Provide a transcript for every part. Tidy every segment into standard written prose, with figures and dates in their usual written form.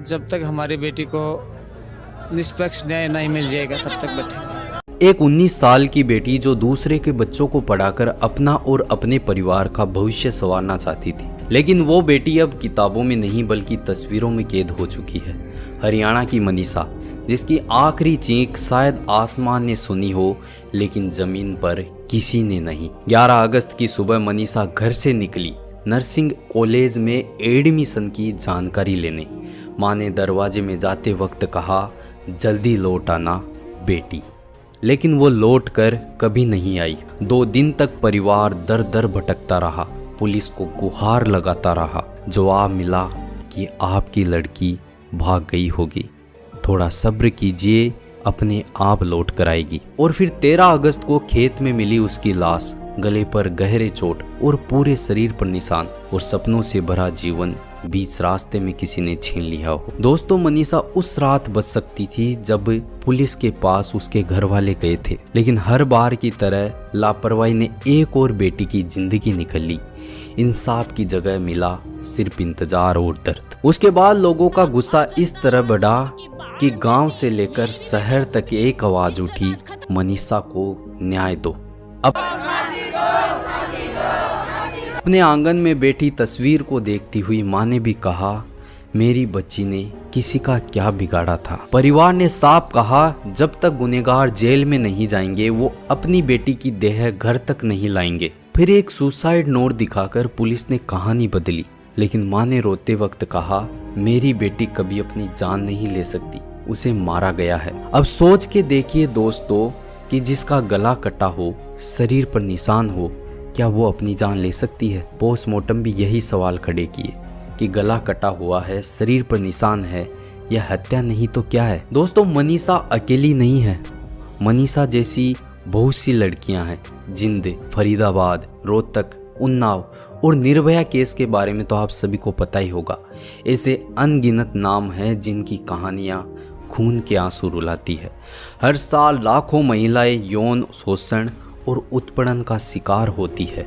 जब तक हमारी बेटी को निष्पक्ष न्याय नहीं मिल जाएगा तब तक बैठेंगे। एक 19 साल की बेटी जो दूसरे के बच्चों को पढ़ाकर अपना और अपने परिवार का भविष्य संवारना चाहती थी, लेकिन वो बेटी अब किताबों में नहीं बल्कि तस्वीरों में कैद हो चुकी है। हरियाणा की मनीषा, जिसकी आखिरी चीख शायद आसमान ने सुनी हो लेकिन जमीन पर किसी ने नहीं। 11 अगस्त की सुबह मनीषा घर से निकली नर्सिंग कॉलेज में एडमिशन की जानकारी लेने। माँ ने दरवाजे में जाते वक्त कहा, जल्दी लौट आना बेटी, लेकिन वो लौट कर कभी नहीं आई। 2 दिन तक परिवार दर दर भटकता रहा, पुलिस को गुहार लगाता रहा। जवाब मिला कि आपकी लड़की भाग गई होगी, थोड़ा सब्र कीजिए, अपने आप लौट कर आएगी। और फिर 13 अगस्त को खेत में मिली उसकी लाश, गले पर गहरे चोट और पूरे शरीर पर निशान, और सपनों से भरा जीवन बीच रास्ते में किसी ने छीन लिया हो। दोस्तों, मनीषा उस रात बच सकती थी जब पुलिस के पास उसके घर वाले गए थे, लेकिन हर बार की तरह लापरवाही ने एक और बेटी की जिंदगी निकल ली। इंसाफ की जगह मिला सिर्फ इंतजार और दर्द। उसके बाद लोगों का गुस्सा इस तरह बढ़ा कि गांव से लेकर शहर तक एक आवाज उठी, मनीषा को न्याय दो। अपने आंगन में बैठी तस्वीर को देखती हुई माँ ने भी कहा, मेरी बच्ची ने किसी का क्या बिगाड़ा था। परिवार ने साफ कहा, जब तक गुनहगार जेल में नहीं जाएंगे वो अपनी बेटी की देह घर तक नहीं लाएंगे। फिर एक सुसाइड नोट दिखाकर पुलिस ने कहानी बदली, लेकिन माँ ने रोते वक्त कहा, मेरी बेटी कभी अपनी जान नहीं ले सकती, उसे मारा गया है। अब सोच के देखिए दोस्तों कि जिसका गला कटा हो, शरीर पर निशान हो, क्या वो अपनी जान ले सकती है? पोस्टमार्टम भी यही सवाल खड़े किए कि गला कटा हुआ है, शरीर पर निशान है, यह हत्या नहीं तो क्या है? दोस्तों, मनीषा अकेली नहीं है। मनीषा जैसी बहुत सी लड़कियां हैं। जिंद, फरीदाबाद, रोहतक, उन्नाव और निर्भया केस के बारे में तो आप सभी को पता ही होगा। ऐसे अनगिनत नाम हैं जिनकी कहानियां खून के आंसू रुलाती है। हर साल लाखों महिलाएं यौन शोषण और उत्पीड़न का शिकार होती है।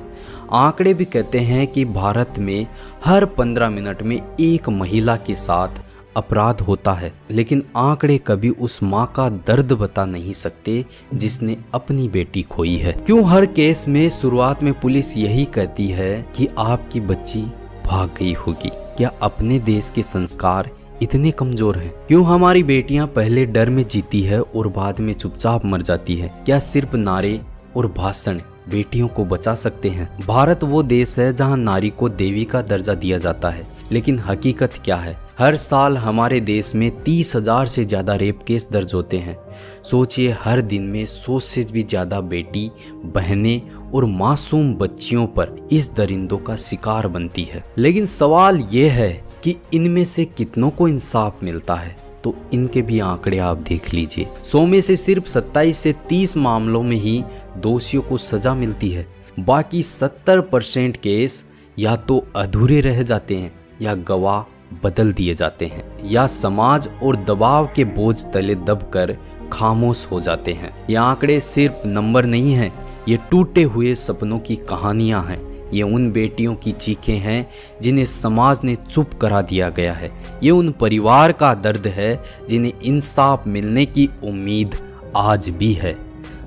आंकड़े भी कहते हैं कि भारत में हर 15 मिनट में एक महिला के साथ अपराध होता है, लेकिन आंकड़े कभी उस माँ का दर्द बता नहीं सकते जिसने अपनी बेटी खोई है। क्यों हर केस में शुरुआत में पुलिस यही कहती है कि आपकी बच्ची भाग गई होगी? क्या अपने देश के संस्कार इतने कमजोर हैं? क्यों हमारी बेटियां पहले डर में जीती है और बाद में चुपचाप मर जाती है? क्या सिर्फ नारे और भाषण बेटियों को बचा सकते हैं? भारत वो देश है जहां नारी को देवी का दर्जा दिया जाता है, लेकिन हकीकत क्या है? हर साल हमारे देश में 30,000 से ज्यादा रेप केस दर्ज होते हैं। सोचिए, हर दिन में 100 से भी ज्यादा बेटी, बहनें और मासूम बच्चियों पर इस दरिंदों का शिकार बनती है। लेकिन सवाल ये है कि इनमें से कितनों को इंसाफ मिलता है? तो इनके भी आंकड़े आप देख लीजिए। 100 में से सिर्फ 27 से 30 मामलों में ही दोषियों को सजा मिलती है। बाकी 70% केस या तो अधूरे रह जाते हैं, या गवाह बदल दिए जाते हैं, या समाज और दबाव के बोझ तले दबकर खामोश हो जाते हैं। ये आंकड़े सिर्फ नंबर नहीं हैं, ये टूटे हुए सपनों की कहानियां हैं। ये उन बेटियों की चीखें हैं जिन्हें समाज ने चुप करा दिया गया है। ये उन परिवार का दर्द है जिन्हें इंसाफ मिलने की उम्मीद आज भी है।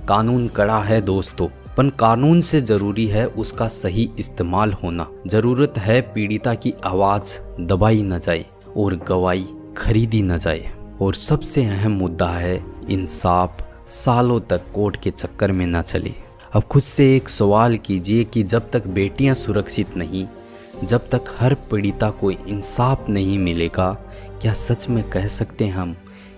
कानून कड़ा है दोस्तों, पर कानून से जरूरी है उसका सही इस्तेमाल होना। जरूरत है पीड़िता की आवाज दबाई न जाए और गवाही खरीदी न जाए। और सबसे अहम मुद्दा है इंसाफ सालों तक कोर्ट के चक्कर में न चले। अब खुद से एक सवाल कीजिए कि जब तक बेटियां सुरक्षित नहीं, जब तक हर पीड़िता को इंसाफ नहीं मिलेगा, क्या सच में कह सकते हैं हम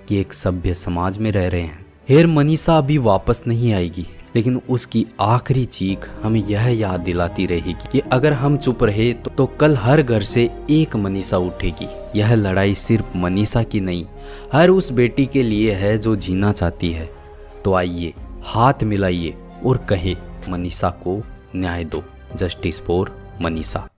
कि एक सभ्य समाज में रह रहे हैं? हेर मनीषा अभी वापस नहीं आएगी, लेकिन उसकी आखिरी चीख हमें यह याद दिलाती रहेगी कि अगर हम चुप रहे तो कल हर घर से एक मनीषा उठेगी। यह लड़ाई सिर्फ मनीषा की नहीं, हर उस बेटी के लिए है जो जीना चाहती है। तो आइए हाथ मिलाइए और कहे, मनीषा को न्याय दो। Justice for Manisha.